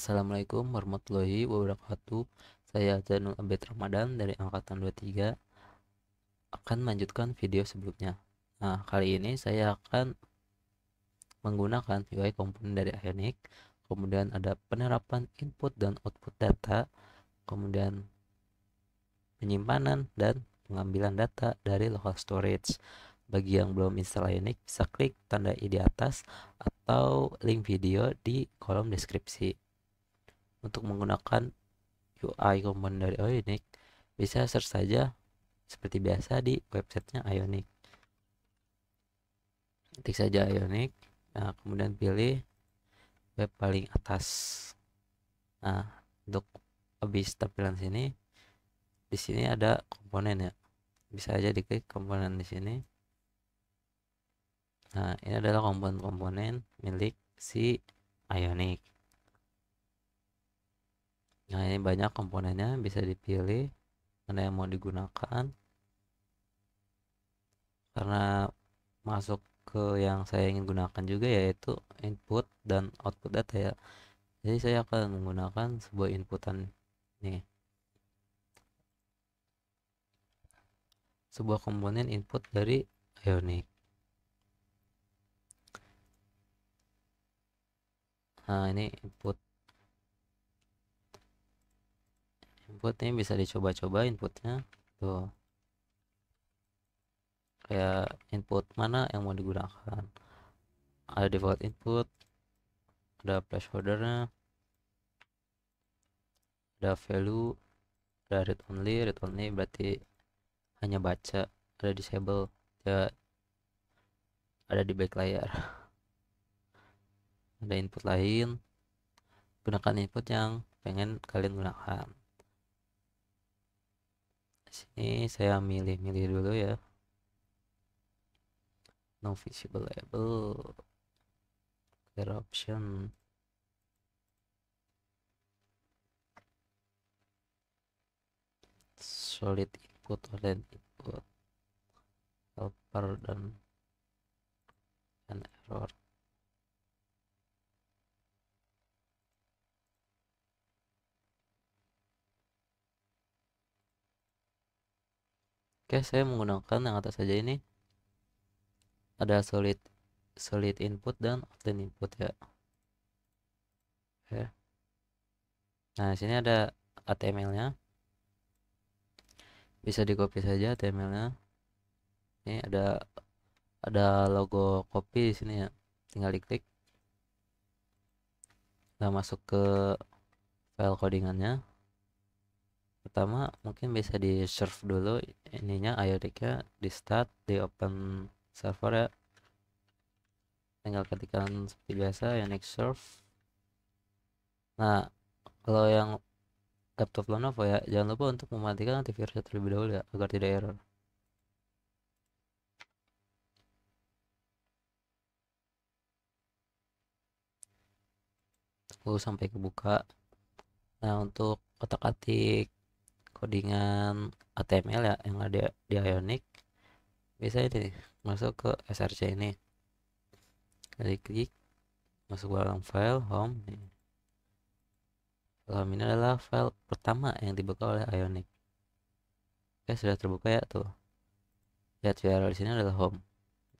Assalamualaikum warahmatullahi wabarakatuh. Saya Zainul Abid Ramadan dari angkatan 23 akan melanjutkan video sebelumnya. Nah, kali ini saya akan menggunakan UI komponen dari Ionic. Kemudian ada penerapan input dan output data, kemudian penyimpanan dan pengambilan data dari local storage. Bagi yang belum install Ionic, bisa klik tanda i di atas atau link video di kolom deskripsi. Untuk menggunakan UI komponen dari Ionic, bisa search saja seperti biasa di websitenya Ionic. Ketik saja Ionic, nah kemudian pilih web paling atas. Nah, untuk habis tampilan sini, di sini ada komponen ya. Bisa aja diklik komponen di sini. Nah, ini adalah komponen-komponen milik si Ionic. Nah, ini banyak komponennya, bisa dipilih mana yang mau digunakan. Karena masuk ke yang saya ingin gunakan juga, yaitu input dan output data ya. Jadi saya akan menggunakan sebuah inputan nih, sebuah komponen input dari Ionic. Nah, ini input ini bisa dicoba-coba inputnya tuh, kayak input mana yang mau digunakan. Ada default input, ada placeholdernya, ada value, ada read only berarti hanya baca, ada disable ya, ada di back layar. Ada input lain, gunakan input yang pengen kalian gunakan. Di sini saya milih-milih dulu ya, no visible label, clear option, solid input, order input, helper dan error. Oke, saya menggunakan yang atas saja ini. Ada solid input dan outline input ya. Oke. Nah, sini ada HTML-nya. Bisa di copy saja HTML-nya. Ini ada logo copy di sini ya. Tinggal diklik. Nah, masuk ke file codingannya. Pertama, mungkin bisa di serve dulu ininya, Ionic-nya di start, di open server ya. Tinggal ketikkan seperti biasa Ionic serve. Nah, kalau yang laptop Lenovo ya, jangan lupa untuk mematikan antivirus terlebih dahulu ya, agar tidak error. Tunggu sampai kebuka. Nah, untuk otak-atik codingan HTML ya yang ada di Ionic, bisa ini nih, masuk ke src ini, klik masuk dalam file home nih. File ini adalah file pertama yang dibuka oleh Ionic. Oke, sudah terbuka ya tuh. Lihat URL di sini adalah home.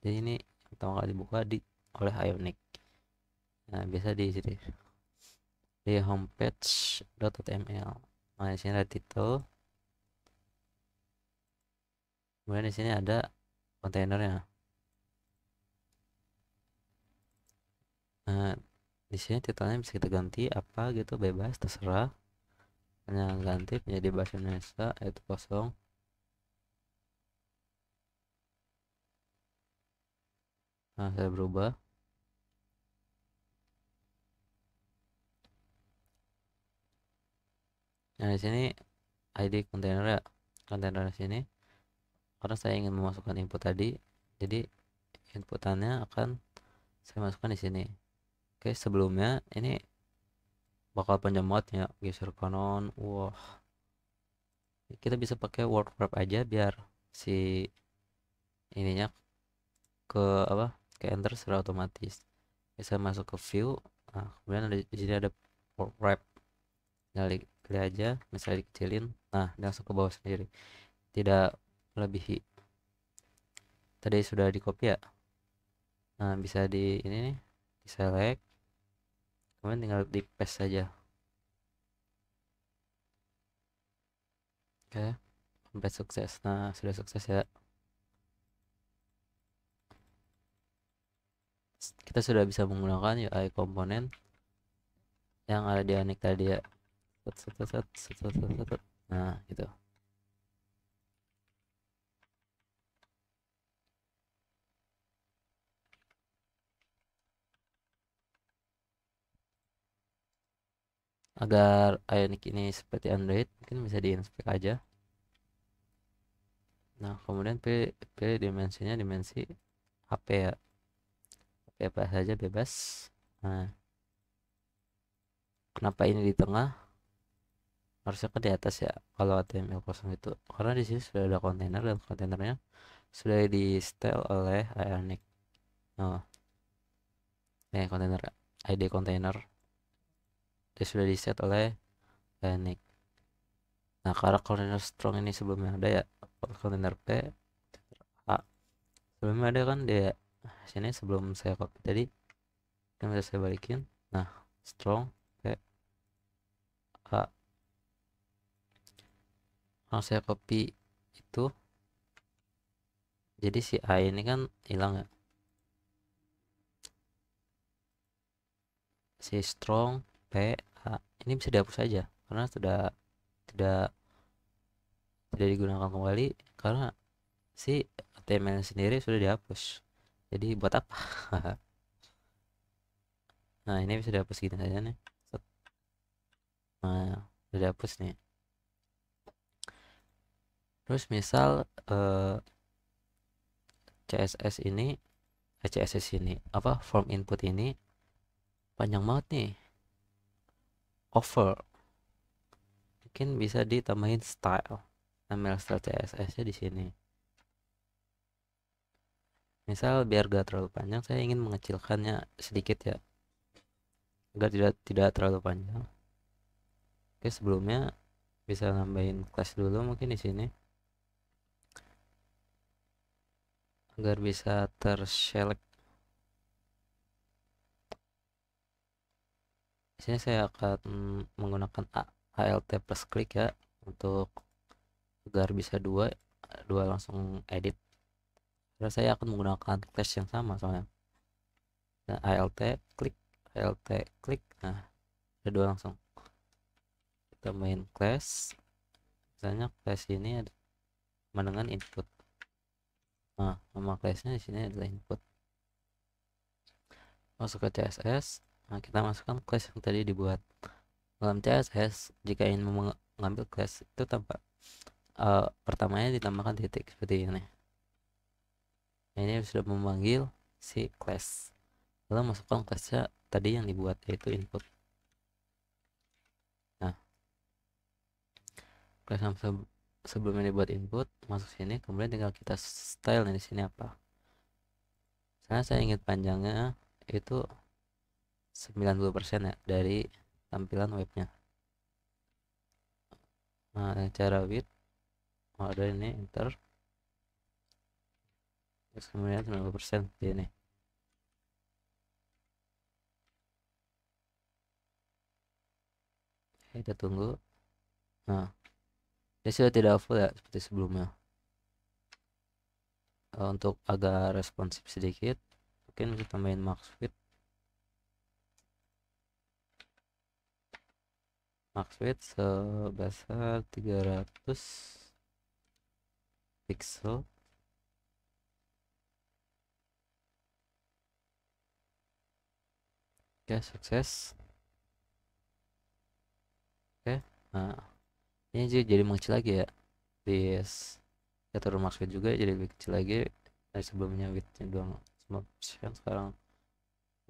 Jadi ini yang pertama kali dibuka oleh Ionic. Nah, bisa di sini di homepage.html. Nah, di sini ada title. Kemudian di sini ada kontainernya. Nah, di sini titelnya bisa kita ganti apa gitu, bebas terserah. Hanya ganti menjadi bahasa Indonesia yaitu kosong. Nah, saya berubah. Nah, di sini ID kontainer ya, kontainer di sini. Karena saya ingin memasukkan input tadi, jadi inputannya akan saya masukkan di sini. Oke, sebelumnya ini bakal panjang banget ya, geser kanan. Wah, kita bisa pakai word wrap aja biar si ininya ke apa, ke enter secara otomatis. Bisa masuk ke view. Nah, kemudian ada di sini ada wrap, klik aja, misalnya dikecilin, nah langsung ke bawah sendiri, tidak melebihi. Tadi sudah di copy ya, nah bisa di ini nih, di select, kemudian tinggal di paste saja. Oke, sampai sukses. Nah, sudah sukses ya. Kita sudah bisa menggunakan UI komponen yang ada di Anik tadi ya. Nah, gitu. Agar Ionic ini seperti Android, mungkin bisa diinspek aja. Nah, kemudian pilih dimensinya, dimensi HP ya. HP apa saja bebas. Nah, kenapa ini di tengah? Harusnya kan di atas ya kalau HTML kosong itu. Karena di sini sudah ada kontainer dan kontainernya sudah di style oleh Ionic. Oh, kontainer ID kontainer dia sudah di set oleh Ionic. Nah, karena kontainer strong ini sebelumnya ada ya, kontainer P, A. Sebelumnya ada kan dia sini sebelum saya copy tadi, yang bisa saya balikin. Nah, strong P, A. Kalau saya copy itu, jadi si A ini kan hilang ya. Si strong P, A ini bisa dihapus saja karena sudah tidak tidak digunakan kembali, karena si HTML sendiri sudah dihapus. Jadi buat apa? Nah, ini bisa dihapus gini saja nih. Nah, sudah dihapus nih. Terus misal CSS ini, CSS ini apa, form input ini panjang banget nih, over, mungkin bisa ditambahin style, namanya style CSS nya di sini. Misal biar gak terlalu panjang, saya ingin mengecilkannya sedikit ya, agar tidak terlalu panjang. Oke, sebelumnya bisa nambahin kelas dulu mungkin di sini agar bisa terselect. Di sini saya akan menggunakan alt plus klik ya, untuk agar bisa dua dua langsung edit. Karena saya akan menggunakan class yang sama soalnya. Nah, alt klik, alt klik, nah ada dua langsung. Kita main class, misalnya class ini ada dengan input. Nah, nama classnya di sini adalah input. Masuk ke CSS, nah kita masukkan class yang tadi dibuat. Dalam CSS, jika ingin mengambil class itu tanpa pertamanya ditambahkan titik seperti ini. Ini sudah memanggil si class. Lalu masukkan classnya tadi yang dibuat, yaitu input. Nah, class yang sebelumnya dibuat input masuk sini, kemudian tinggal kita style di sini apa. Saya ingin panjangnya itu 90% ya dari tampilan webnya. Nah, cara width ada ini enter, terus kemudian 90% seperti ini. Kita tunggu. Nah, dia sudah tidak full ya seperti sebelumnya. Untuk agak responsif sedikit, mungkin kita tambahin max width sebesar 300 pixel. Oke, sukses. Oke, nah ini jadi mengecil lagi ya. Bis ya, turun max width juga jadi lebih kecil lagi dari sebelumnya, widthnya 25%, sekarang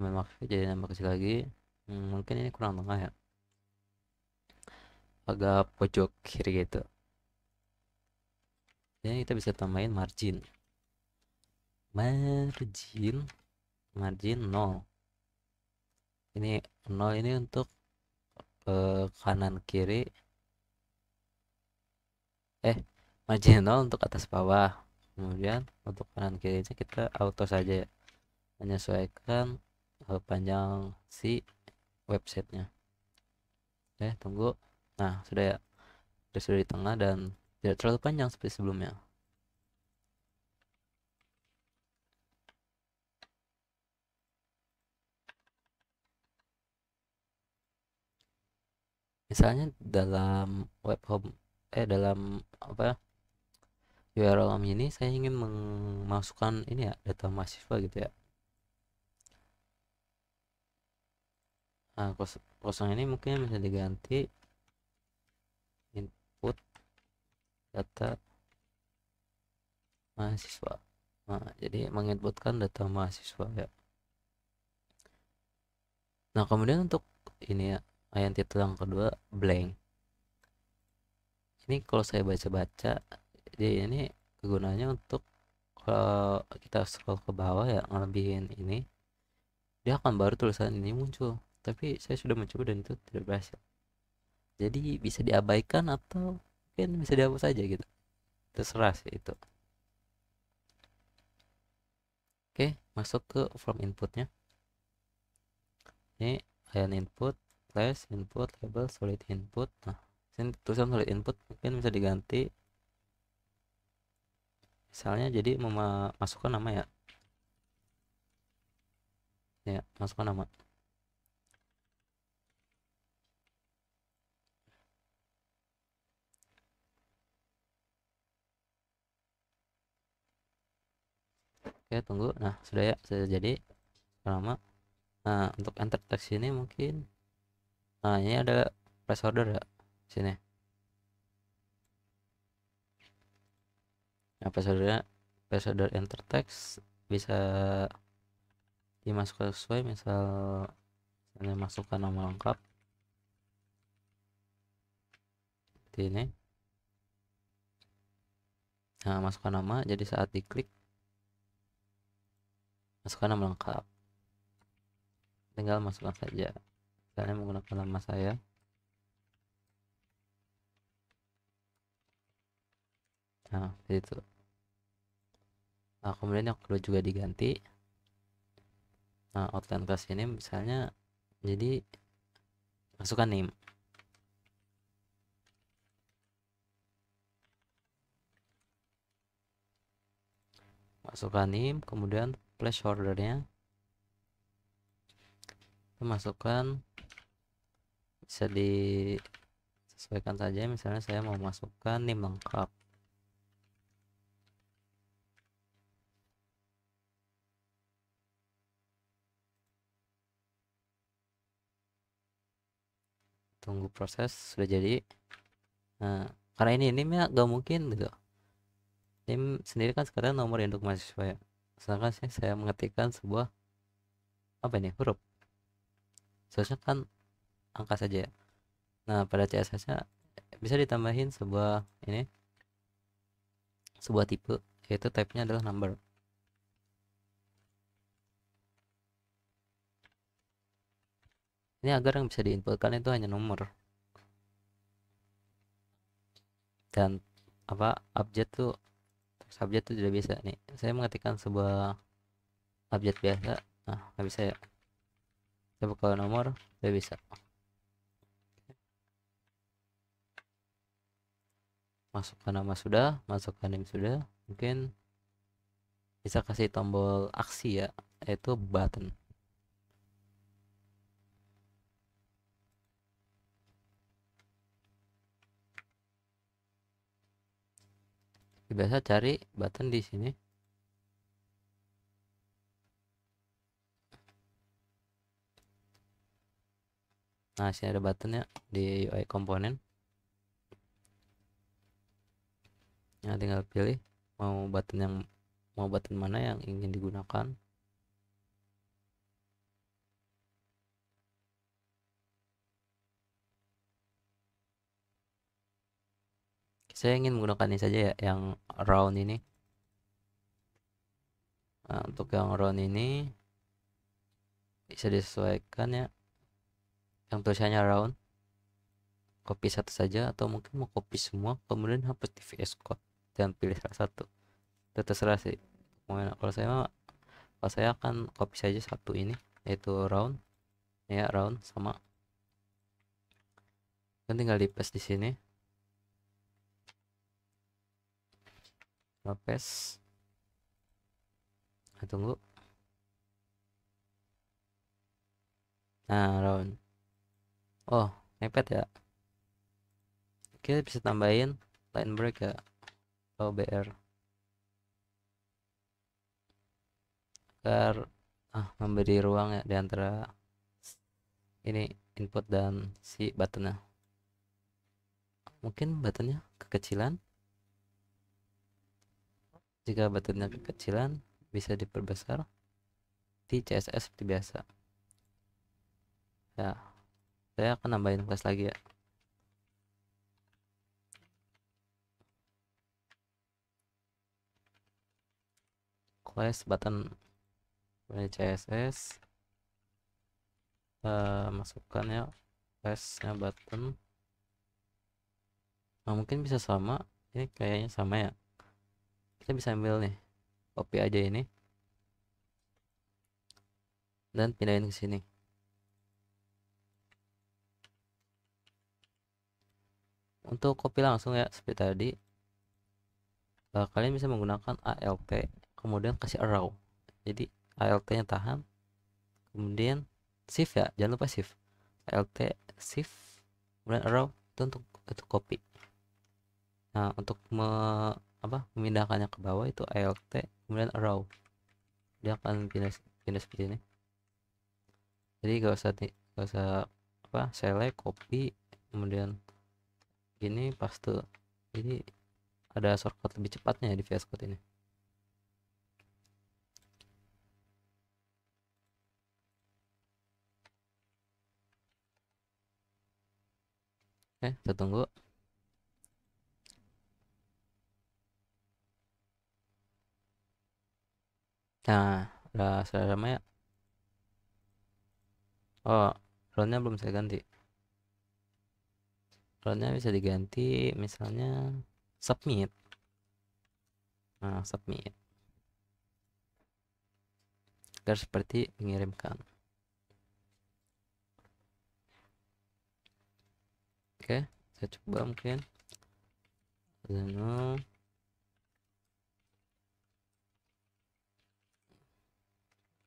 max width jadi nambah kecil lagi. Mungkin ini kurang tengah ya, agak pojok kiri gitu. Jadi kita bisa tambahin margin 0. Ini 0 ini untuk kanan kiri, marginal untuk atas bawah. Kemudian untuk kanan kirinya kita auto saja ya, menyesuaikan panjang si websitenya. Tunggu. Nah, sudah ya, sudah di tengah dan tidak terlalu panjang seperti sebelumnya. Misalnya dalam web home, dalam apa, URL ini saya ingin memasukkan ini ya, data mahasiswa gitu ya. Nah, kosong ini mungkin bisa diganti input data mahasiswa. Nah, jadi menginputkan data mahasiswa ya. Nah, kemudian untuk ini ya, ayat titel yang kedua blank. Ini kalau saya baca-baca, jadi ini kegunaannya untuk kalau kita scroll ke bawah ya, ngelebihin ini, dia akan baru tulisan ini muncul. Tapi saya sudah mencoba dan itu tidak berhasil. Jadi bisa diabaikan atau mungkin bisa dihapus saja gitu. Terserah sih itu. Oke, masuk ke form inputnya. Ini high input, class input, label solid input. Nah, sini tulisan solid input mungkin bisa diganti. Misalnya jadi masukkan nama ya. Ya, masukkan nama. Oke, tunggu. Nah, sudah ya, sudah jadi nama. Nah, untuk enter text ini mungkin, nah ini ada placeholder ya sini. Nah, placeholder enter text bisa dimasukkan sesuai, misalnya masukkan nama lengkap seperti ini. Nah, masukkan nama, jadi saat diklik masukkan nama lengkap, tinggal masukkan saja. Misalnya menggunakan nama saya. Nah, itu. Nah, kemudian yang kedua juga diganti. Nah, outline class ini misalnya jadi masukkan name. Masukkan name, kemudian placeholder-nya masukkan, bisa disesuaikan saja. Misalnya saya mau masukkan name lengkap. Tunggu proses, sudah jadi. Nah, karena ini name ya gak mungkin gitu. Name sendiri kan sekarang nomor induk mahasiswa ya. Sedangkan saya mengetikkan sebuah apa ini, huruf. Seharusnya kan angka saja ya. Nah, pada CSS-nya bisa ditambahin sebuah tipe, yaitu type-nya adalah number. Ini agar yang bisa diinputkan itu hanya nomor. Dan apa, abjad tuh, teks abjad tuh tidak bisa nih. Saya mengetikkan sebuah abjad biasa, nah nggak bisa ya. Saya buka nomor, tidak bisa. Masukkan nama sudah, masukkan name sudah. Mungkin bisa kasih tombol aksi ya, yaitu button. Biasa cari button di sini. Nah, sini ada buttonnya di UI komponen. Nah, tinggal pilih mau button mana yang ingin digunakan. Saya ingin menggunakan ini saja ya, yang round ini. Nah, untuk yang round ini bisa disesuaikan ya, yang tulisannya round. copy satu saja atau mungkin mau copy semua kemudian hapus di VS Code dan pilih salah satu. Itu terserah sih. Kalau saya akan copy saja satu ini, yaitu round ya, round sama, kan tinggal di paste di sini, paste. Tunggu. Nah, round. Oh, mepet ya. Kita bisa tambahin line break ya, OBR, agar memberi ruang ya di antara ini input dan si buttonnya. Mungkin buttonnya kekecilan. Jika buttonnya kekecilan bisa diperbesar di CSS seperti biasa ya. Saya akan nambahin kelas lagi ya. Class button dari CSS, masukkan ya classnya button. Nah, mungkin bisa sama, ini kayaknya sama ya. Kita bisa ambil nih, copy aja ini dan pindahin ke sini. Untuk copy langsung ya seperti tadi, kalian bisa menggunakan ALT kemudian kasih arrow. Jadi ALT nya tahan, kemudian shift ya, jangan lupa shift, ALT shift kemudian arrow, itu untuk copy. Nah, untuk memindahkannya ke bawah itu ALT kemudian arrow, dia akan pindah seperti ini. Jadi gak usah select, copy kemudian ini paste. Jadi ada shortcut lebih cepatnya di VS Code ini. Oke, kita tunggu. Nah, udah selesai sama ya. Oh, roundnya belum saya ganti. Roundnya bisa diganti misalnya submit. Nah, submit agar seperti mengirimkan. Oke, saya coba mungkin.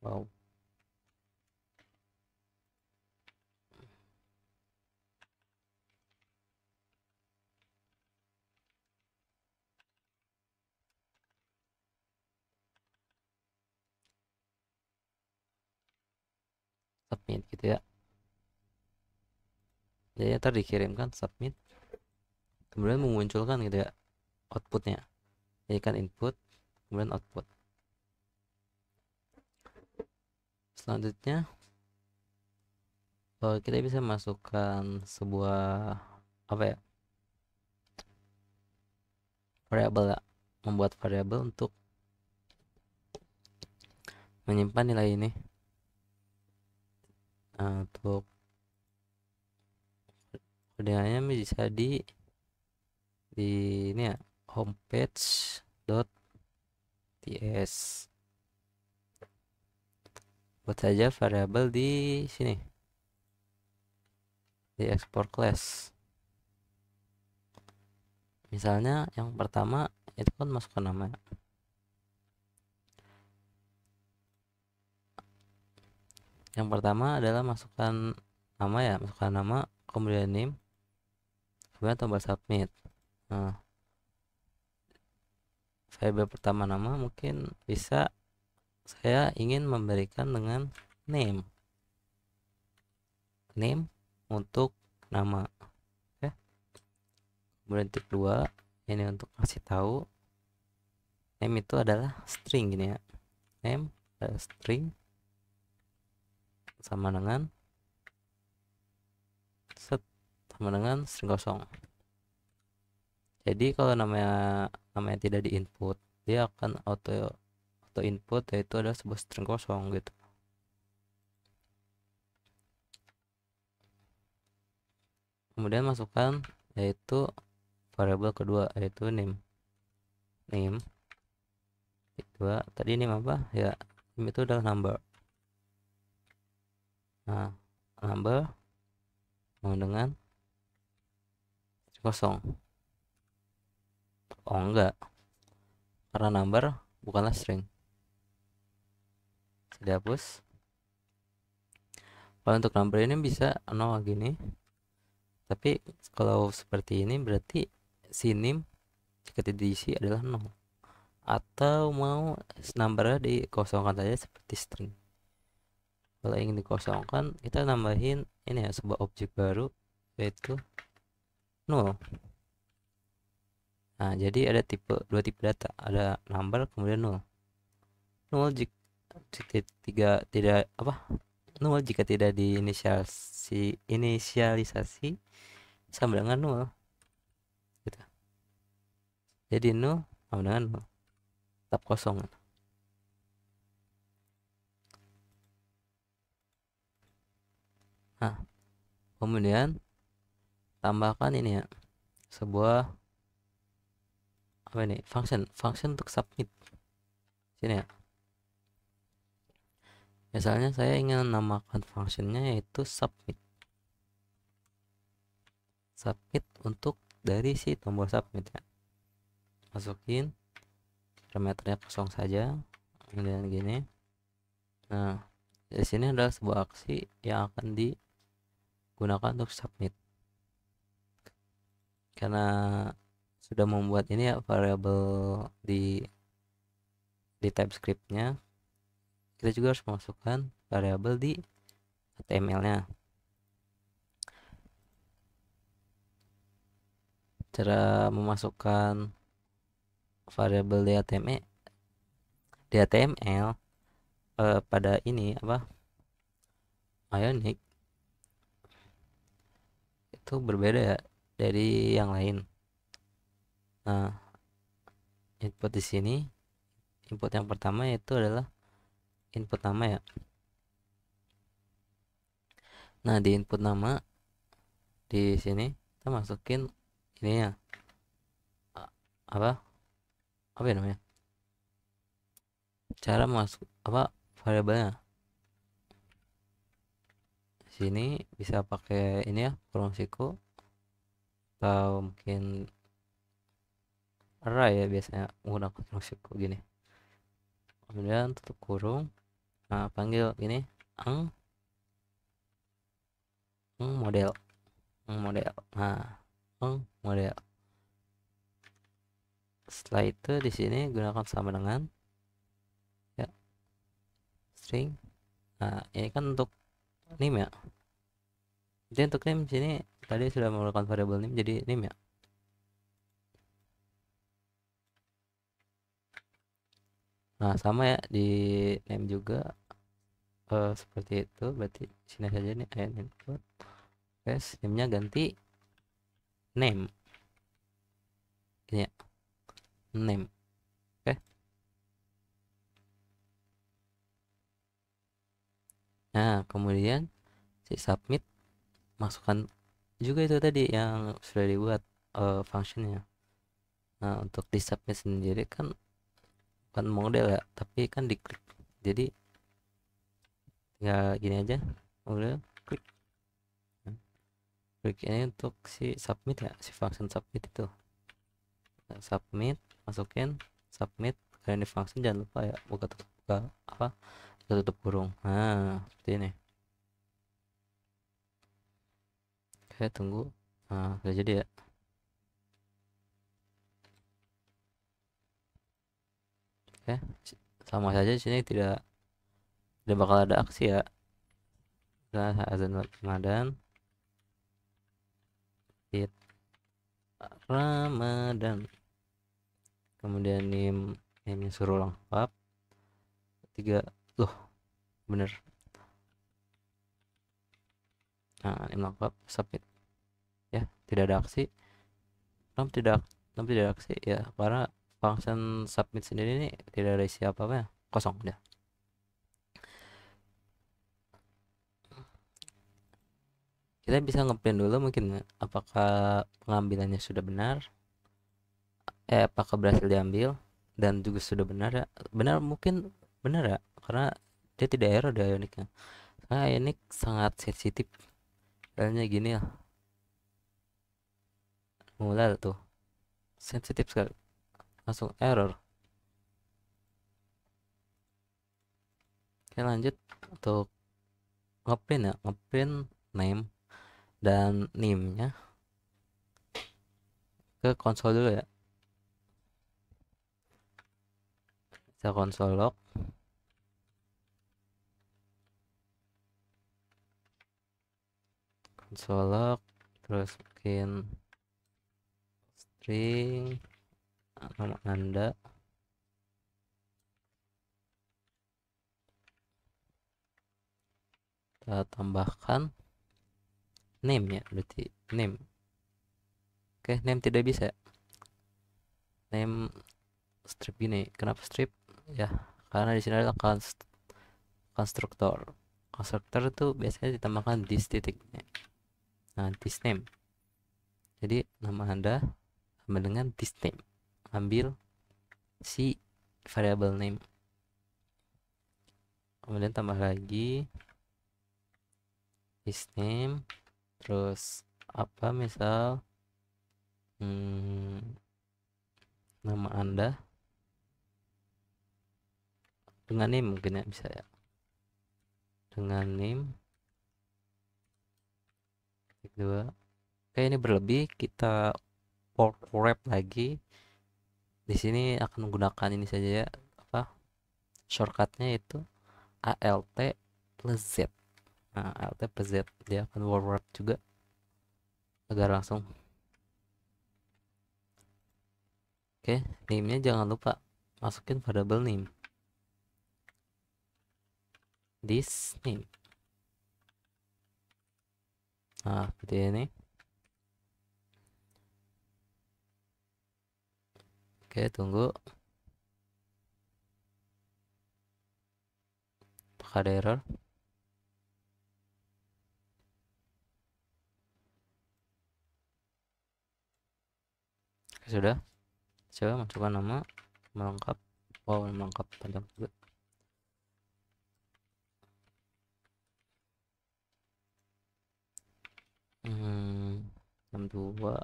Wow. Submit gitu ya. Jadi ntar dikirimkan submit, kemudian memunculkan gitu ya outputnya. Jadi kan input kemudian output. Selanjutnya kita bisa masukkan sebuah variabel ya, membuat variabel untuk menyimpan nilai ini. Nah, untuk koordinatnya bisa di ini ya, homepage.ts. Buat saja variabel di sini, di export class. Misalnya yang pertama itu kan masukkan nama. Yang pertama adalah masukkan nama ya, masukkan nama kemudian name kemudian tombol submit. Nah, variabel pertama nama mungkin bisa saya ingin memberikan dengan name untuk nama. Oke. Kemudian tip 2 ini untuk kasih tahu name itu adalah string gini ya, name adalah string sama dengan string kosong. Jadi kalau namanya tidak diinput, dia akan auto input, yaitu adalah sebuah string kosong gitu. kemudian masukkan yaitu variabel kedua yaitu name. Kedua tadi name apa ya, name itu adalah number. Nah, number mau dengan kosong. Oh enggak, karena number bukanlah string. Saya hapus. Kalau untuk number ini bisa 0 gini, tapi kalau seperti ini berarti si name jika tidak diisi adalah 0, atau mau numbernya dikosongkan saja seperti string. Kalau ingin dikosongkan kita nambahin ini ya, sebuah objek baru yaitu 0. Nah, jadi ada dua tipe data, ada number kemudian 0. 0 jika tidak apa, 0 jika tidak inisialisasi sama dengan 0 gitu. Jadi 0 sama dengan 0, tetap kosong. Nah, kemudian tambahkan ini ya, sebuah apa ini, function untuk submit sini ya. Misalnya saya ingin menamakan functionnya yaitu submit untuk dari si tombol submit ya. Masukin parameternya kosong saja, kemudian gini. Nah, di sini adalah sebuah aksi yang akan digunakan untuk submit. Karena sudah membuat ini ya variabel di TypeScript-nya, kita juga harus memasukkan variabel di HTML-nya. Cara memasukkan variabel di HTML pada ini apa, Ionic itu berbeda ya dari yang lain. Nah, input di sini, input yang pertama yaitu adalah input nama ya. Nah, di input nama di sini kita masukin ini ya, apa ya namanya, cara masuk apa variabelnya. Sini bisa pakai ini ya, kurung siku, atau mungkin array ya, biasanya menggunakan kurung siku gini. Kemudian tutup kurung. Nah, panggil ini ang model. Nah, model. Setelah itu di sini gunakan sama dengan ya string. Nah, ini kan untuk name ya. Jadi untuk name sini tadi sudah menggunakan variabel name jadi name ya. Nah, sama ya di name juga seperti itu. Berarti sini saja nih input. Name-nya ganti name. Ini ya, name. Oke. Nah, kemudian si submit masukkan juga itu tadi yang sudah dibuat functionnya. Nah, untuk di submit sendiri kan bukan model ya, tapi kan diklik. Jadi ya gini aja, udah klik. Klik ini untuk si submit ya, si function submit itu. Nah, submit, masukin submit, kalian di function jangan lupa ya buka tutup apa, tutup kurung. Nah, seperti ini. Oke, tunggu. Nah, udah jadi ya. Oke, sama saja di sini tidak bakal ada aksi ya. Nah, azan Ramadan, it Ramadan, kemudian ini suruh lengkap 3. Loh, bener. Nah, ini lengkap submit ya, tidak ada aksi. Kenapa tidak ada aksi ya, karena function submit sendiri ini tidak ada isi apa-apa ya, kosong dia. Kita bisa ngeprint dulu mungkin ya, apakah pengambilannya sudah benar, apakah berhasil diambil dan juga sudah benar ya. Benar, mungkin benar ya, karena dia tidak error di Ionicnya, karena Ionic sangat sensitif. Soalnya gini lah, mulai tuh sensitif sekali, langsung error. Oke, lanjut untuk ngeprint ya, ngeprint name dan name-nya ke konsol dulu ya. Kita konsol log, konsol log, terus mungkin string nama Anda, kita tambahkan name ya, berarti name. Oke, name tidak bisa. Name strip ini. Kenapa strip? Ya, karena di sini adalah konstruktor. Konstruktor itu biasanya ditambahkan this titiknya. Nah, this name. Jadi nama Anda sama dengan this name. Ambil si variable name. Kemudian tambah lagi this name. Terus apa misal nama Anda dengan name mungkin ya, bisa ya, dengan name kedua. Oke, ini berlebih, kita port wrap lagi. Di sini akan menggunakan ini saja ya, apa shortcutnya itu alt plus z. Nah, alt plus z dia akan wrap juga agar langsung. Oke, name-nya jangan lupa masukin variable name, this name. Nah, seperti ini. Oke, tunggu. Apakah ada error? Oke, sudah. Coba masukkan nama melengkap. Wow, melengkap panjang juga. Hmm, 62.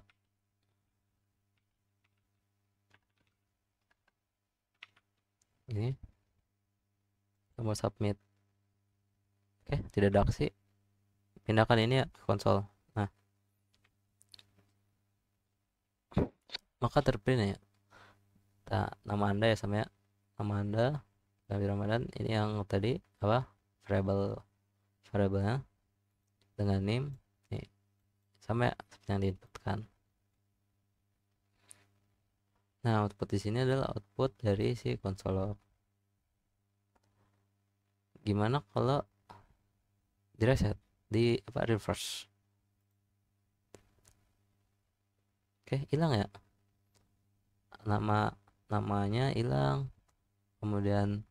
Ini tombol submit. Oke, tidak ada aksi. Pindahkan ini ya ke konsol. Nah, maka terprint ya. Nah, nama Anda ya sama ya. Nama Anda Nabi Ramadan, ini yang tadi apa? Variabelnya dengan name nih. Sama ya, seperti yang diinputkan. Nah, output di sini adalah output dari si konsol. Gimana kalau di reset, di apa, reverse? Oke, hilang ya. Namanya hilang, kemudian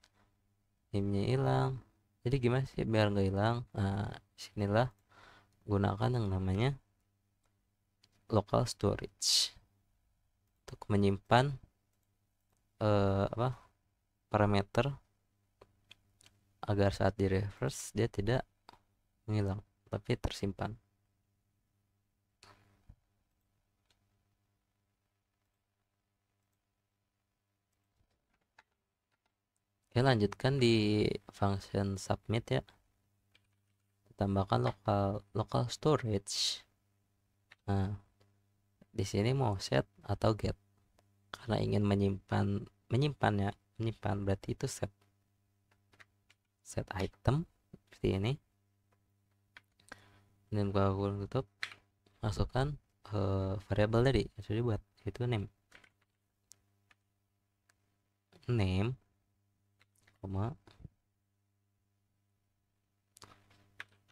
name-nya hilang. Jadi gimana sih biar nggak hilang? Nah, sinilah gunakan yang namanya local storage untuk menyimpan apa, parameter agar saat di reverse dia tidak menghilang tapi tersimpan. Oke, lanjutkan di function submit ya. Tambahkan local storage. Nah, di sini mau set atau get. Karena ingin menyimpan berarti itu set item seperti ini. Dan kalau tutup, masukkan variable tadi sudah dibuat, itu name, koma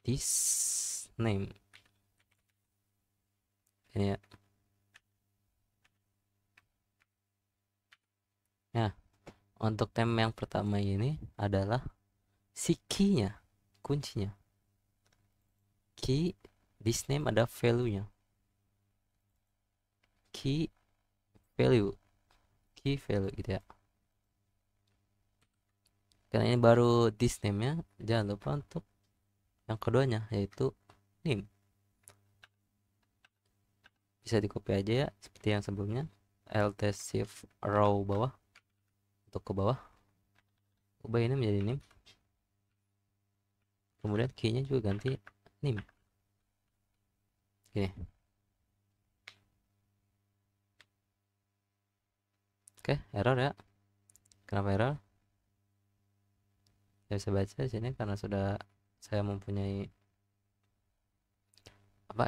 this name ini ya. Nah, untuk name yang pertama ini adalah si key-nya, kuncinya. Key This name ada value-nya. Key value. Key value gitu ya. Karena ini baru this name-nya, jangan lupa untuk yang keduanya yaitu name. Bisa di copy aja ya seperti yang sebelumnya. Alt shift row bawah untuk ke bawah. Ubah ini menjadi name. Kemudian key-nya juga ganti name. Gini. Oke, error ya. Kenapa error? Saya bisa baca di sini karena sudah saya mempunyai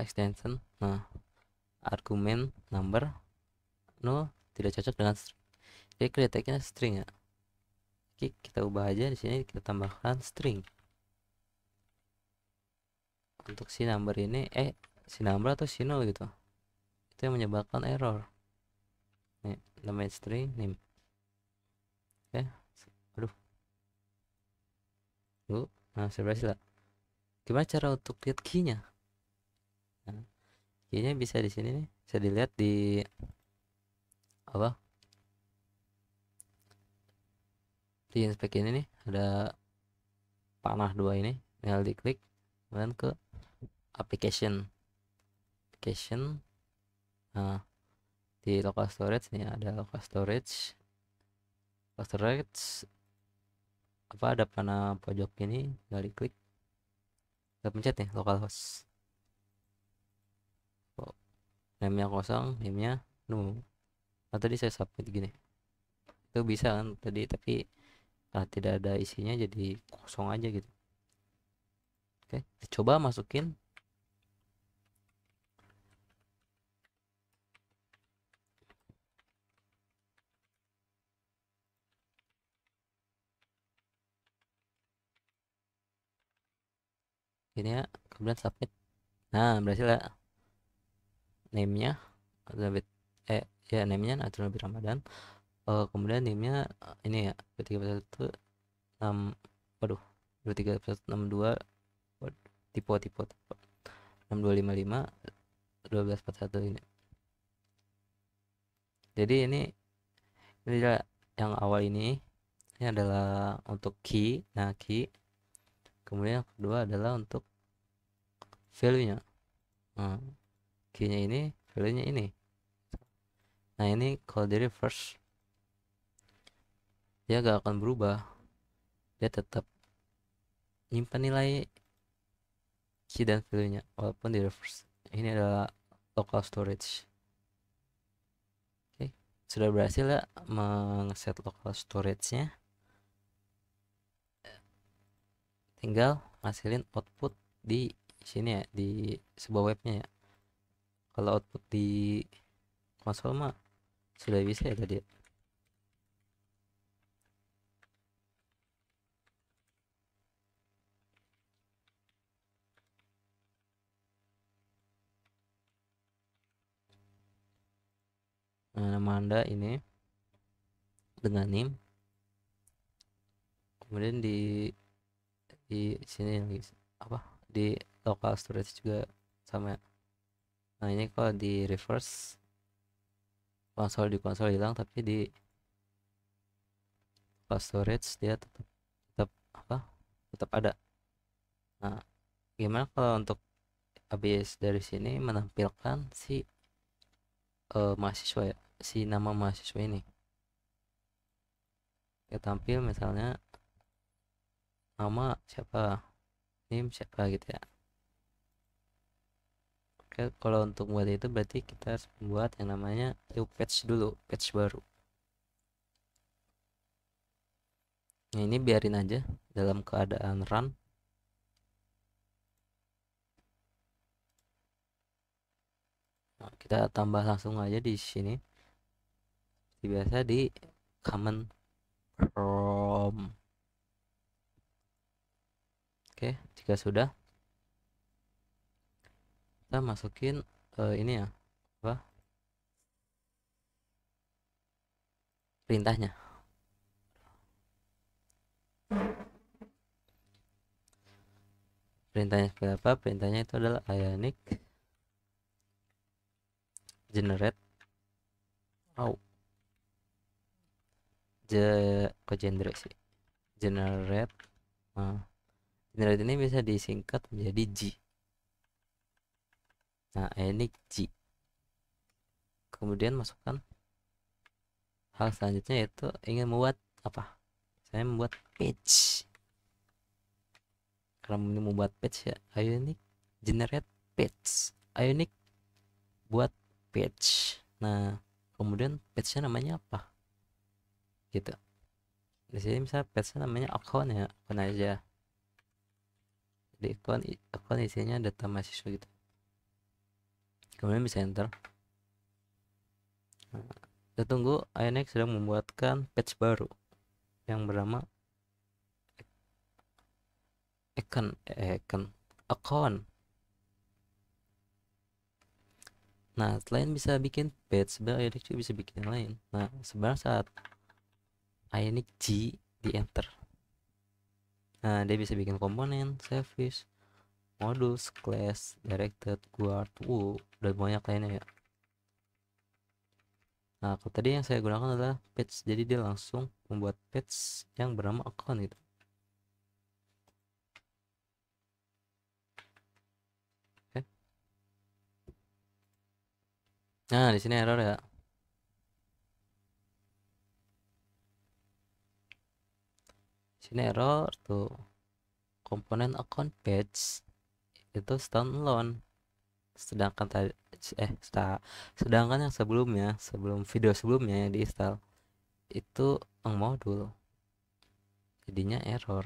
extension. Nah, argumen number no tidak cocok dengan string. Jadi kritiknya string ya. Oke, kita ubah aja di sini, kita tambahkan string. Untuk si number ini si number atau si null gitu. Itu yang menyebabkan error. Nih, namanya string name. Oke. Aduh. Nah, saya berhasil lah. Gimana cara untuk lihat key-nya? Nah, key-nya bisa di sini nih, bisa dilihat di apa? Di inspek ini nih, ada panah dua ini, tinggal diklik kemudian ke application. Nah, di local storage nih ada local storage. Ada panah pojok ini, tinggal diklik, kita pencet nih localhost. Name-nya kosong, name-nya null. Nah, tadi saya submit gini, itu bisa kan tadi, tapi tidak ada isinya jadi kosong aja gitu. Oke, coba masukin. Ini ya, kemudian submit. Nah, berhasil ya. Name-nya Abdul ya, name-nya Abdul Nabi Ramadan. Kemudian name-nya ini ya, 2341 6, waduh, 234162, tipe 6255 1241 ini. Jadi ini adalah yang awal ini adalah untuk key. Nah, key. Kemudian yang kedua adalah untuk value-nya. Nah, key-nya ini, value-nya ini. Nah, ini kalau di reverse dia gak akan berubah. Dia tetap nyimpan nilai key dan value-nya walaupun di reverse. Ini adalah local storage. Oke, sudah berhasil ya mengset local storage-nya. Tinggal ngasilin output di sini ya, di sebuah webnya ya. Kalau output di konsol mah sudah bisa ya tadi. Nah, nama Anda ini dengan name. Kemudian di sini lagi di local storage juga sama ya. Nah, ini kalau di reverse di konsol hilang, tapi di local storage dia tetap tetap ada. Nah, gimana kalau untuk habis dari sini menampilkan si mahasiswa ya, si nama mahasiswa ini ya, tampil misalnya nama siapa, name siapa gitu ya. Oke, kalau untuk buat itu berarti kita harus membuat yang namanya new page dulu, page baru. Nah, ini biarin aja dalam keadaan run. Nah, kita tambah langsung aja di sini. Seperti biasa di command from. Oke, jika sudah, kita masukin ini ya, perintahnya. Perintahnya seperti apa? Perintahnya itu adalah ionic generate. Oh, kok genre sih? Generate. Nah, generate ini bisa disingkat menjadi G. Nah, ionic G. Kemudian masukkan hal selanjutnya, yaitu ingin membuat apa? Saya membuat page. Karena ini membuat page ya, ionic generate page. Ionic buat page. Nah, kemudian page-nya namanya apa? Gitu. Di sini misalnya page-nya namanya account ya, account aja. Jadi account isinya data mahasiswa gitu. Kemudian bisa enter. Nah, kita tunggu. Ionic sedang membuatkan page baru yang bernama account. Nah, selain bisa bikin page, sebenarnya Ionic juga bisa bikin yang lain. Nah, sebenarnya saat Ionic G di enter, nah dia bisa bikin komponen, service, modus, class, directed, guard, dan banyak lainnya ya. Nah, kalau tadi yang saya gunakan adalah page, jadi dia langsung membuat page yang bernama account gitu. Oke. Nah, di sini error ya. Sini error tuh. Komponen account page itu standalone. Sedangkan tadi sedangkan yang sebelumnya, sebelum video sebelumnya yang diinstal itu modul. Jadinya error.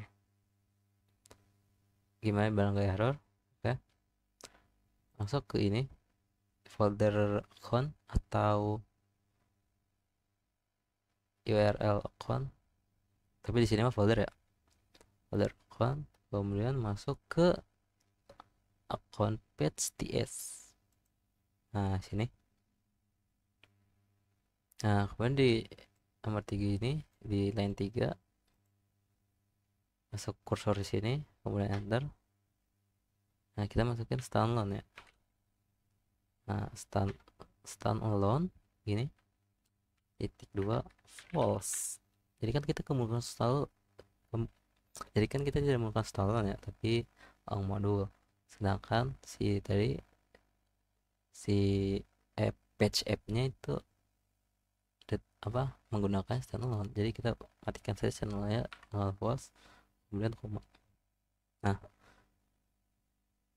Gimana biar nggak error? Oke. Masuk ke ini folder account atau URL account. Tapi di sini mah folder ya. Folder account. Kemudian masuk ke account page ts. Nah, sini. Nah, kemudian di nomor 3 ini, di line 3 masuk kursor di sini, kemudian enter. Nah, kita masukin standalone ya. Nah, standalone gini. Titik 2 false. Jadi kan kita kemudian jadi kan kita tidak melakukan standalone ya, tapi modul. Sedangkan si page app-nya itu menggunakan standalone. Jadi kita matikan saja standalone ya, null false, kemudian koma. Nah,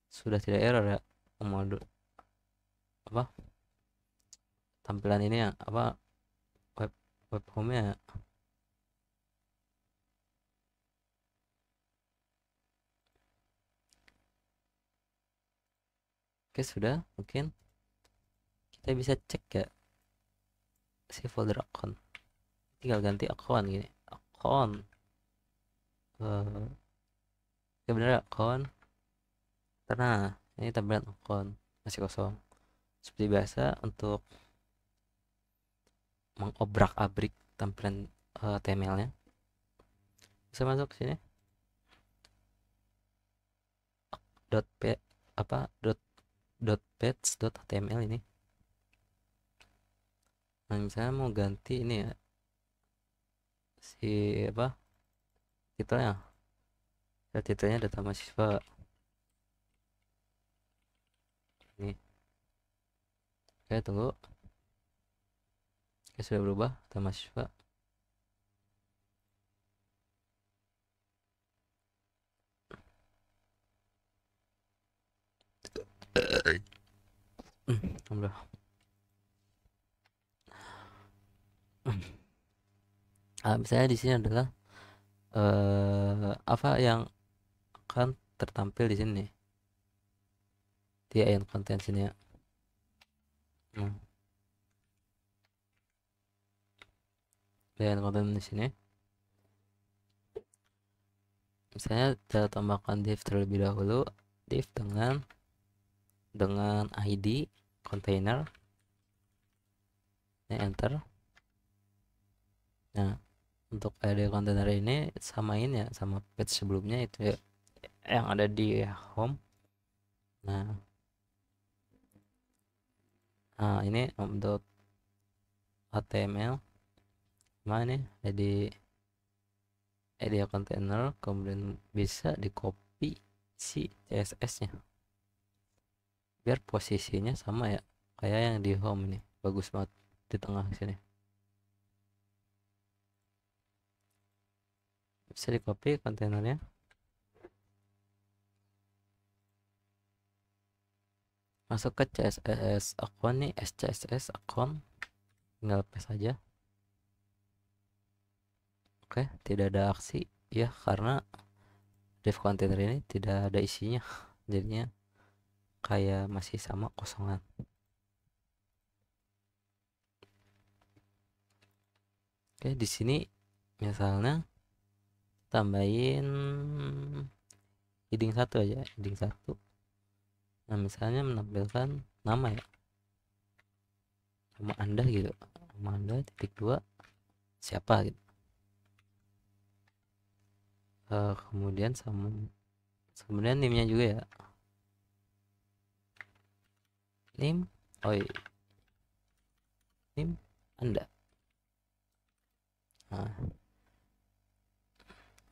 sudah tidak error ya modul tampilan ini ya, web home nya ya. Oke, sudah. Mungkin kita bisa cek ya si folder account, tinggal ganti account gini, account ya bener ya, account. Karena ini tampilan account masih kosong. Seperti biasa, untuk mengobrak-abrik tampilan HTML-nya, bisa masuk ke sini dot p page.html ini. Nah, misalnya mau ganti ini ya, si titelnya, titelnya data mahasiswa ini. Oke, tunggu. Oke, sudah berubah data mahasiswa. Alhamdulillah. Misalnya di sini adalah apa yang akan tertampil di sini di ayat konten sini ya. Di ayat konten di sini, misalnya kita tambahkan div terlebih dahulu, div dengan id container. Ini enter. Nah, untuk id container ini samain ya sama page sebelumnya itu ya, yang ada di home. Nah, ini untuk HTML. Mana nih? Area container, kemudian bisa di copy si CSS-nya biar posisinya sama ya kayak yang di home nih. Bagus banget di tengah sini. Bisa di copy kontainernya. Masuk ke CSS account nih, SCSS account, tinggal paste aja. Oke, tidak ada aksi ya karena div container ini tidak ada isinya, jadinya kayak masih sama kosongan. Oke, di sini misalnya tambahin heading 1 aja, heading 1. Nah, misalnya menampilkan nama ya, nama Anda gitu, nama Anda titik 2 siapa gitu. Kemudian kemudian name-nya juga ya, name, oh iya, name Anda.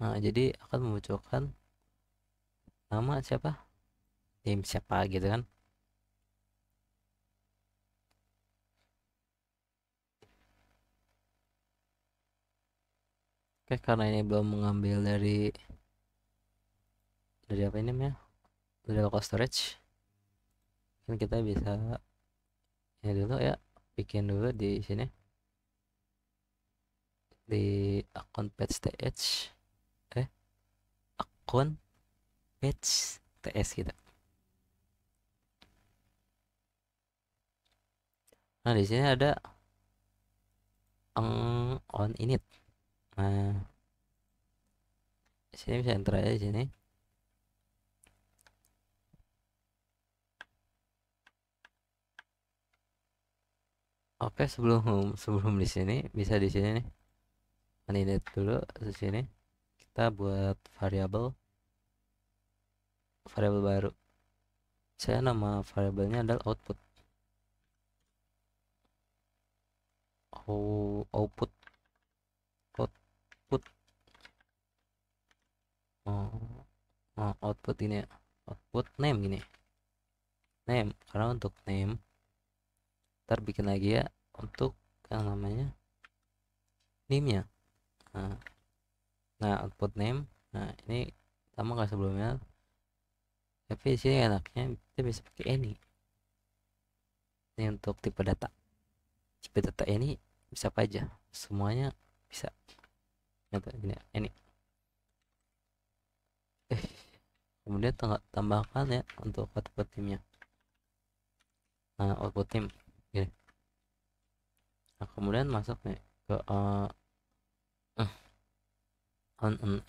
Nah, jadi akan memunculkan nama siapa, name siapa gitu kan. Oke, karena ini belum mengambil dari apa ini namanya, dari local storage, kan kita bisa ya dulu ya, bikin dulu di sini di akun page th, akun page ts gitu. Nah, di sini ada on init. Nah, di sini bisa enter aja di sini. Oke, sebelum sebelum di sini bisa di sini nih, on init dulu. Di sini kita buat variabel baru. Saya nama variabelnya adalah output. Output output output ini ya, output name gini, name karena untuk name ntar bikin lagi ya untuk yang namanya name nya. nah, output name. Nah, ini sama kayak sebelumnya, tapi di sini enaknya kita bisa pakai ini untuk tipe data ini bisa apa aja, semuanya bisa. Contoh gini, ini kemudian tambahkan ya untuk output timnya. Nah, output tim gini. Nah, kemudian masuk nih ke on on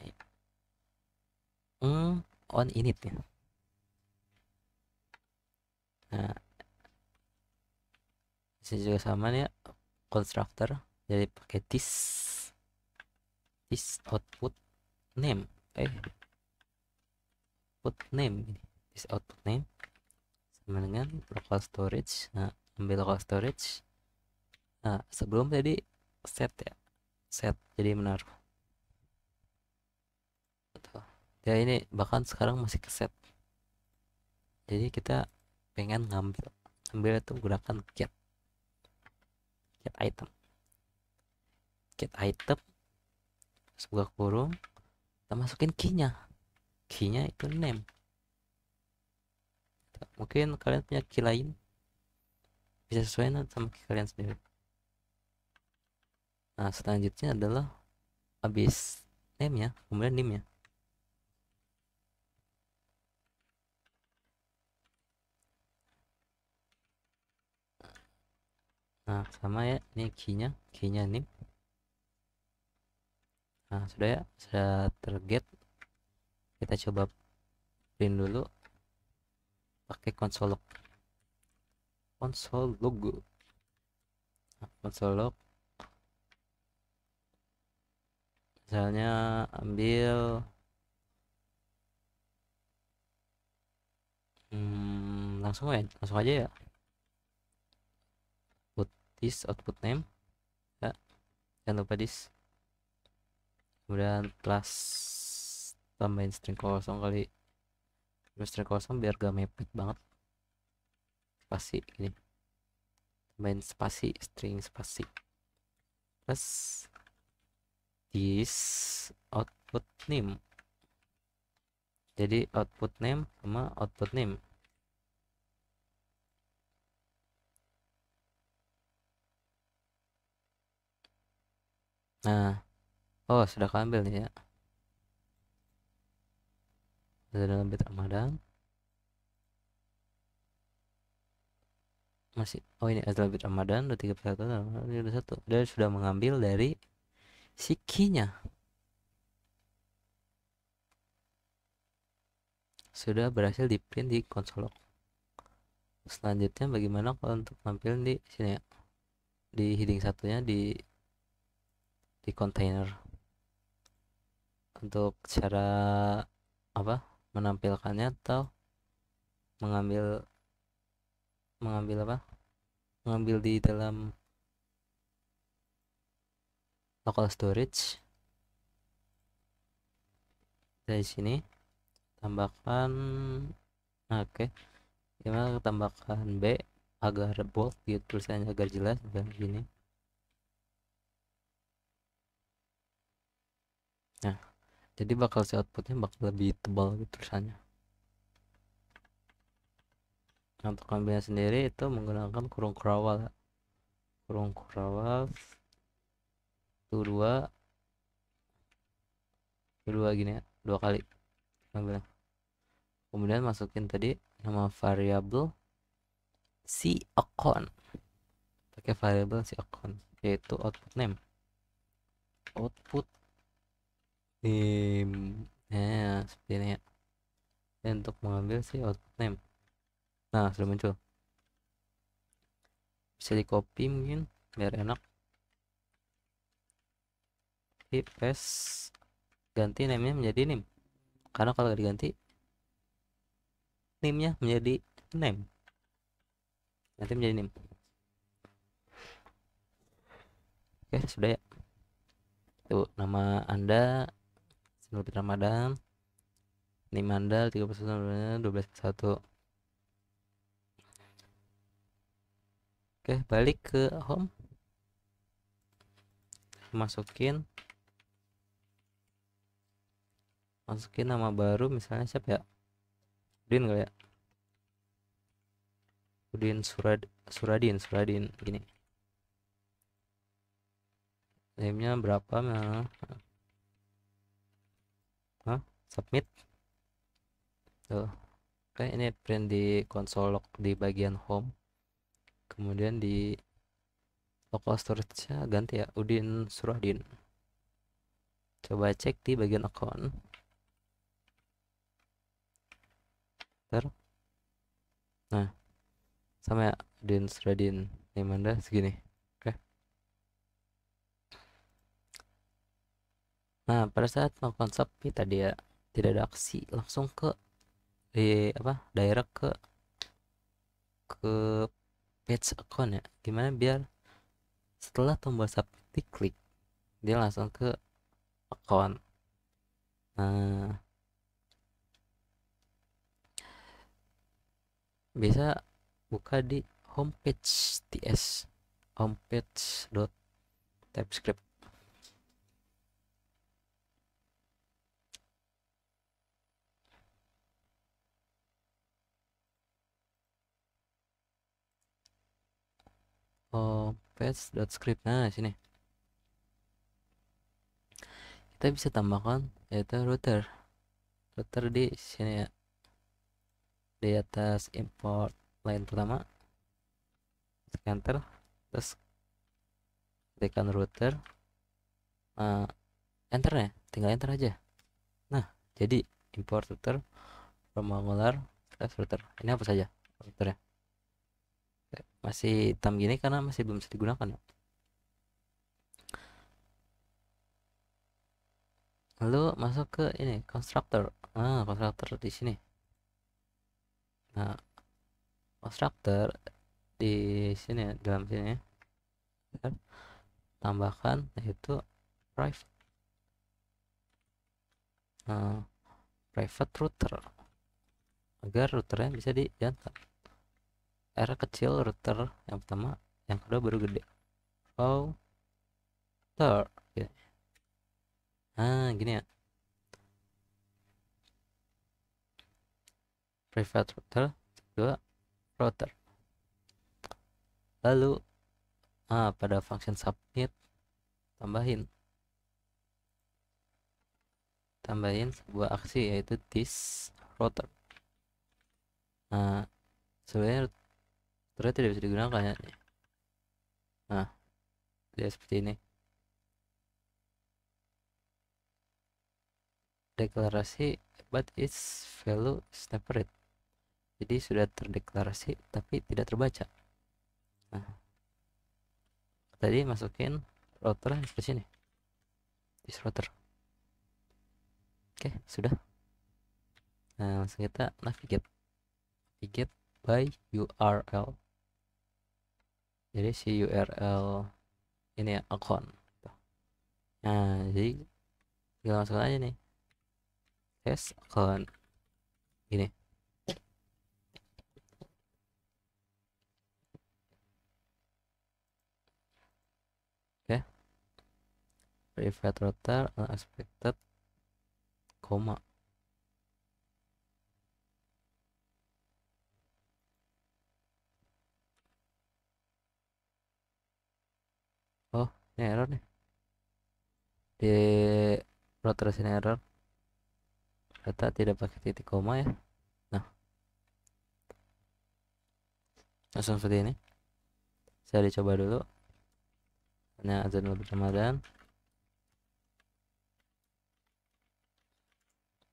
on init ya. Nah, bisa juga sama nih ya, constructor, jadi pakai this output name, output name ini, this output name sama dengan local storage. Nah, ambil local storage. Nah, sebelum tadi set ya, set jadi menaruh betul ya, ini bahkan sekarang masih ke set. Jadi kita pengen ngambil itu menggunakan get item sebuah kurung, kita masukin key-nya itu name. Mungkin kalian punya key lain, bisa sesuaikan sama key kalian sendiri. Nah, selanjutnya adalah habis name ya, kemudian name ya. Nah, sama ya, ini key-nya name. Nah, sudah ya, sudah terget. Kita coba print dulu pakai console logo. Nah, console log misalnya ambil langsung aja ya, put this output name ya, jangan lupa this, kemudian plus tambahin string kosong kali, string kosong biar gak mepet banget, spasi gini, tambahin spasi, string spasi, plus this output name, jadi output name sama output name. Nah, oh sudah keambil nih ya, sudah dalam bit Ramadan. Masih, oh ini adalah bit Ramadan 231, dan sudah mengambil dari si key-nya, sudah berhasil di print di konsol log. Selanjutnya bagaimana kalau untuk tampil di sini ya, di heading satunya di container. Untuk cara apa menampilkannya atau mengambil mengambil apa mengambil di dalam local storage, dari sini tambahkan, oke, gimana tambahkan B agar bold gitu, tulisannya agar jelas dan gini. Nah, jadi bakal si outputnya bakal lebih tebal gitu tulisannya. Nah, untuk ambilnya sendiri itu menggunakan kurung kurawal ya. Kurung kurawal itu dua gini ya, dua kali ambilnya. Kemudian masukin tadi nama variabel si account, pakai variabel si account yaitu output name, output name ya, seperti ini ya. Dan untuk mengambil si output name, nah sudah muncul, bisa di copy mungkin biar enak, di paste, ganti namenya menjadi name, karena kalau diganti namenya menjadi name, nanti menjadi name. Oke sudah ya, tuh nama anda Sinulfit Ramadan, name anda 31/12/1. Oke, balik ke home, masukin nama baru, misalnya siapa ya, Udin kali ya, Udin Suradin gini, name-nya berapa, submit tuh. Oke, ini print di console log di bagian home, kemudian di local storage-nya ganti ya, Udin Suradin. Coba cek di bagian account, nah sama ya, Udin Suradin, name anda segini. Oke, nah pada saat melakukan submit tadi ya, tidak ada aksi, langsung ke direct ke page account ya. Gimana biar setelah tombol submit diklik dia langsung ke account. Nah, bisa buka di homepage ts, homepage.typescript. Homepage.script, nah sini kita bisa tambahkan yaitu router di sini ya, di atas import line pertama, enter, terus tekan router, enter ya, tinggal enter aja. Nah, jadi import router from Angular router, ini apa saja routernya, masih hitam gini karena masih belum bisa digunakan ya. Lalu masuk ke ini constructor, constructor di sini. Nah, Constructor di sini ya, dalam sini ya, tambahkan yaitu private private router agar routernya bisa dijantan. R kecil router yang pertama, yang kedua baru gede. Router ya. Nah gini ya, private router, kedua router. Lalu pada function submit tambahin sebuah aksi yaitu this router. Nah sebenarnya router tidak bisa digunakan ya. Nah dia seperti ini, deklarasi but its value is never read. Jadi sudah terdeklarasi tapi tidak terbaca. Nah tadi masukin router seperti sini, this router. Oke sudah. Nah langsung kita navigate by URL. Jadi si URL ini ya account. Nah jadi tinggal masukkan aja nih, account gini. Oke, private router unexpected koma. Oh ini error nih di router sini, error data tidak pakai titik koma ya. Nah langsung seperti ini. Saya dicoba dulu. Hanya azan Ramadan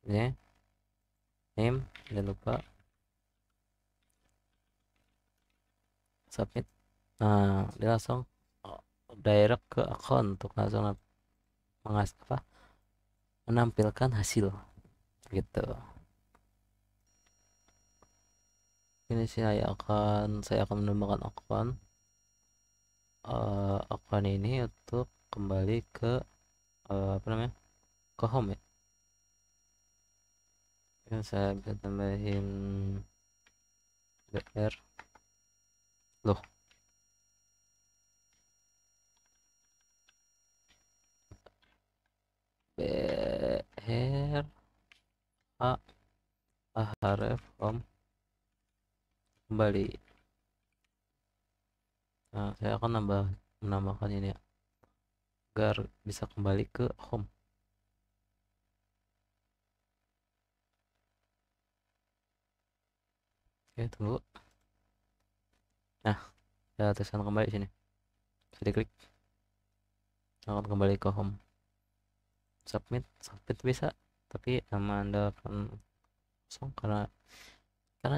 ini, name, jangan lupa submit. Nah dia langsung direct ke akun untuk langsung menampilkan hasil gitu. Ini saya akan menambahkan akun ini untuk kembali ke apa namanya, ke home ya. Yang saya bisa tambahin br loh, br ahref home kembali. Nah saya akan menambahkan ini ya, agar bisa kembali ke home. Oke tunggu. Nah saya tuliskan kembali sini, bisa diklik akan kembali ke home. Submit bisa, tapi nama anda akan kosong karena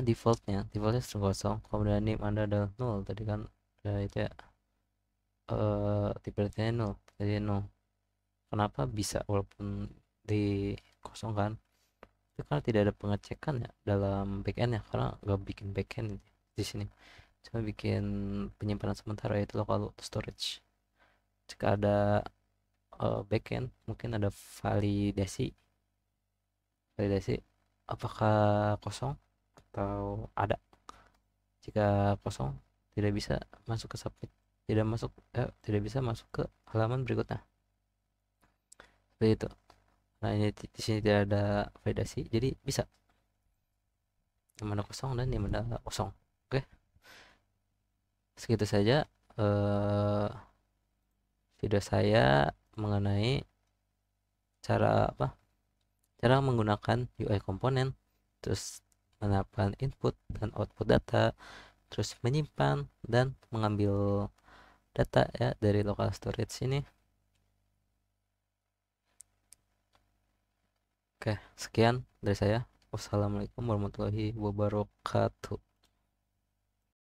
defaultnya kosong. Kemudian name anda adalah nol tadi kan ya, itu ya tipe nol jadi nol. Kenapa bisa walaupun dikosongkan? Itu karena tidak ada pengecekan ya dalam backend ya, karena nggak bikin backend di sini, cuma bikin penyimpanan sementara yaitu local storage. Jika ada backend mungkin ada validasi apakah kosong atau ada. Jika kosong tidak bisa masuk ke submit, tidak bisa masuk ke halaman berikutnya seperti itu. Nah ini di sini tidak ada validasi jadi bisa yang mana kosong dan yang mana kosong. Oke segitu saja video saya mengenai cara menggunakan UI komponen, terus menambahkan input dan output data, terus menyimpan dan mengambil data ya dari local storage ini. Oke sekian dari saya. Wassalamualaikum warahmatullahi wabarakatuh.